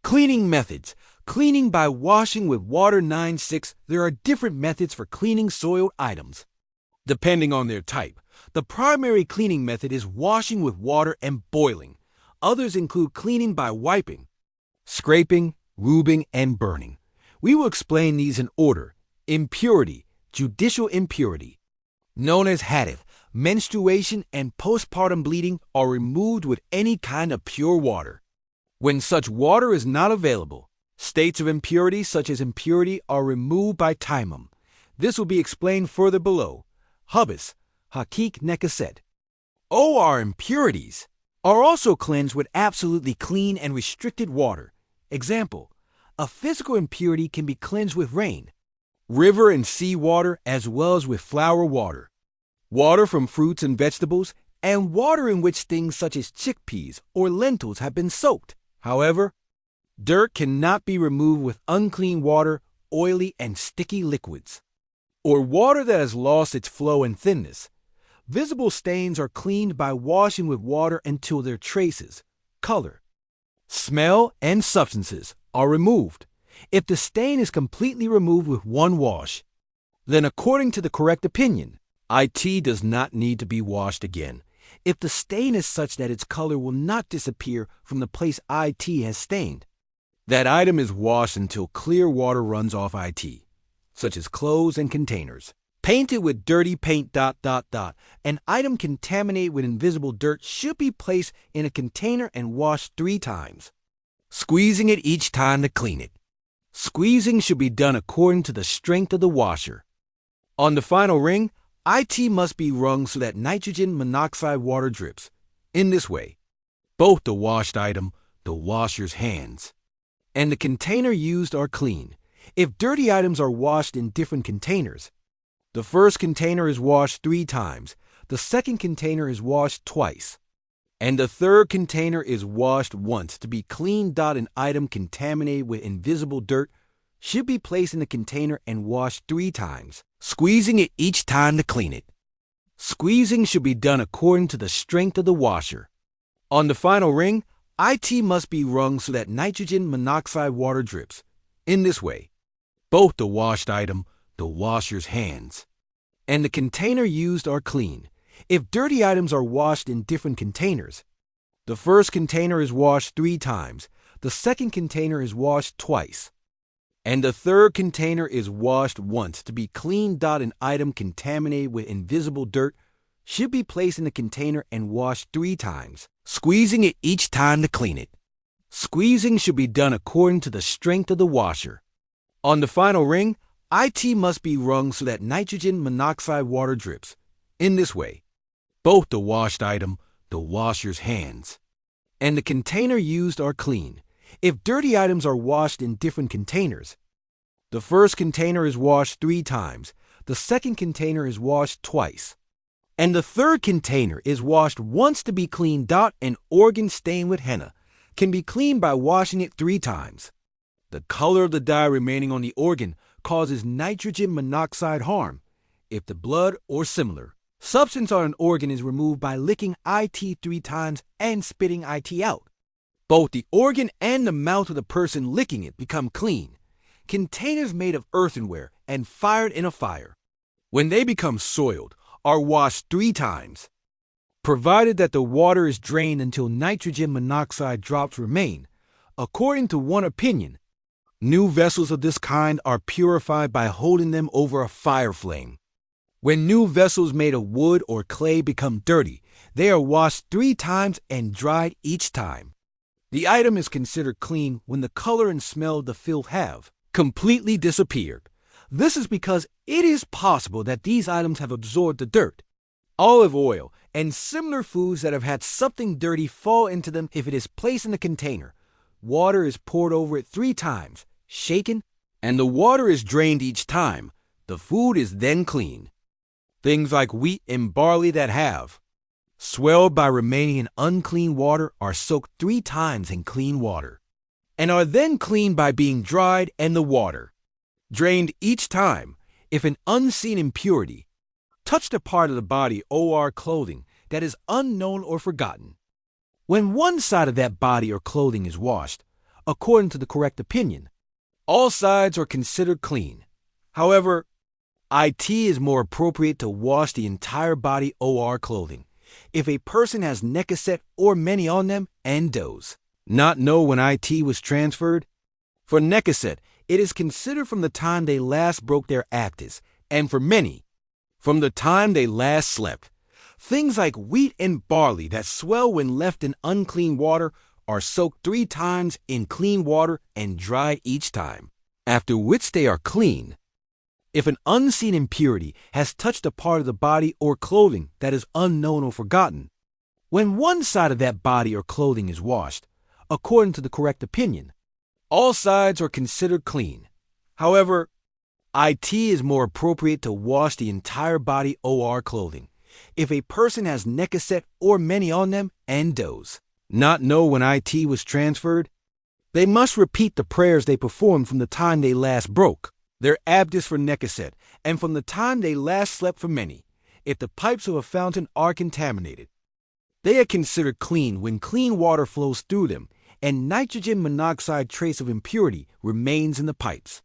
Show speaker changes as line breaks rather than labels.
Cleaning methods. Cleaning by washing with water 9-6. There are different methods for cleaning soiled items, depending on their type. The primary cleaning method is washing with water and boiling. Others include cleaning by wiping, scraping, rubbing, and burning. We will explain these in order. Impurity, judicial impurity, known as hadath, menstruation, and postpartum bleeding are removed with any kind of pure water. When such water is not available, states of impurity such as impurity are removed by TEYEMMUM. This will be explained further below. HUBUS, HAKIKÜ NECASET. OR impurities are also cleansed with absolutely clean and restricted water. Example, a physical impurity can be cleansed with rain, river and sea water, as well as with flower water, water from fruits and vegetables, and water in which things such as chickpeas or lentils have been soaked. However, dirt cannot be removed with unclean water, oily and sticky liquids, or water that has lost its flow and thinness. Visible stains are cleaned by washing with water until their traces, color, smell, and substances are removed. If the stain is completely removed with one wash, then according to the correct opinion, it does not need to be washed again. If the stain is such that its color will not disappear from the place it has stained, that item is washed until clear water runs off it, such as clothes and containers. Painted with dirty paint ... An item contaminated with invisible dirt should be placed in a container and washed 3 times, squeezing it each time to clean it. Squeezing should be done according to the strength of the washer. On the final ring, it must be wrung so that nitrogen monoxide water drips. In this way, both the washed item, the washer's hands, and the container used are clean. If dirty items are washed in different containers, the first container is washed 3 times, the second container is washed twice, and the third container is washed once to be cleaned. An item contaminated with invisible dirt should be placed in the container and washed 3 times, squeezing it each time to clean it. Squeezing should be done according to the strength of the washer. On the final ring, it must be wrung so that nitrogen monoxide water drips. In this way, both the washed item, the washer's hands, and the container used are clean. If dirty items are washed in different containers, the first container is washed 3 times, the second container is washed twice, and the third container is washed once to be cleaned. An item contaminated with invisible dirt should be placed in the container and washed 3 times, squeezing it each time to clean it. Squeezing should be done according to the strength of the washer. On the final ring, it must be wrung so that nitrogen monoxide water drips. In this way, both the washed item, the washer's hands, and the container used are clean. If dirty items are washed in different containers, the first container is washed 3 times, the second container is washed twice, and the third container is washed once to be cleaned. An organ stained with henna can be cleaned by washing it 3 times. The color of the dye remaining on the organ causes nitrogen monoxide harm if the blood or similar substance on an organ is removed by licking it 3 times and spitting it out. Both the organ and the mouth of the person licking it become clean. Containers made of earthenware and fired in a fire, when they become soiled, are washed 3 times, provided that the water is drained until nitrogen monoxide drops remain. According to one opinion, new vessels of this kind are purified by holding them over a fire flame. When new vessels made of wood or clay become dirty, they are washed 3 times and dried each time. The item is considered clean when the color and smell of the filth have completely disappeared. This is because it is possible that these items have absorbed the dirt, olive oil, and similar foods that have had something dirty fall into them. If it is placed in a container, water is poured over it 3 times, shaken, and the water is drained each time. The food is then clean. Things like wheat and barley that have swelled by remaining in unclean water are soaked 3 times in clean water, and are then cleaned by being dried and the water drained each time. If an unseen impurity touched a part of the body or clothing that is unknown or forgotten, when one side of that body or clothing is washed, according to the correct opinion. All sides are considered clean. However, it is more appropriate to wash the entire body or clothing if a person has NECASET or many on them and does not know when it was transferred. For NECASET, it is considered from the time they last broke their APTIS, and for many, from the time they last slept. Things like wheat and barley that swell when left in unclean water are soaked 3 times in clean water and dried each time, after which they are clean. If an unseen impurity has touched a part of the body or clothing that is unknown or forgotten, when one side of that body or clothing is washed, according to the correct opinion, all sides are considered clean. However, it is more appropriate to wash the entire body or clothing if a person has NECASET or many on them and does not know when it was transferred. They must repeat the prayers they performed from the time they last broke their APTIS for NECASET and from the time they last slept for many, if the pipes of a fountain are contaminated. They are considered clean when clean water flows through them and nitrogen monoxide trace of impurity remains in the pipes.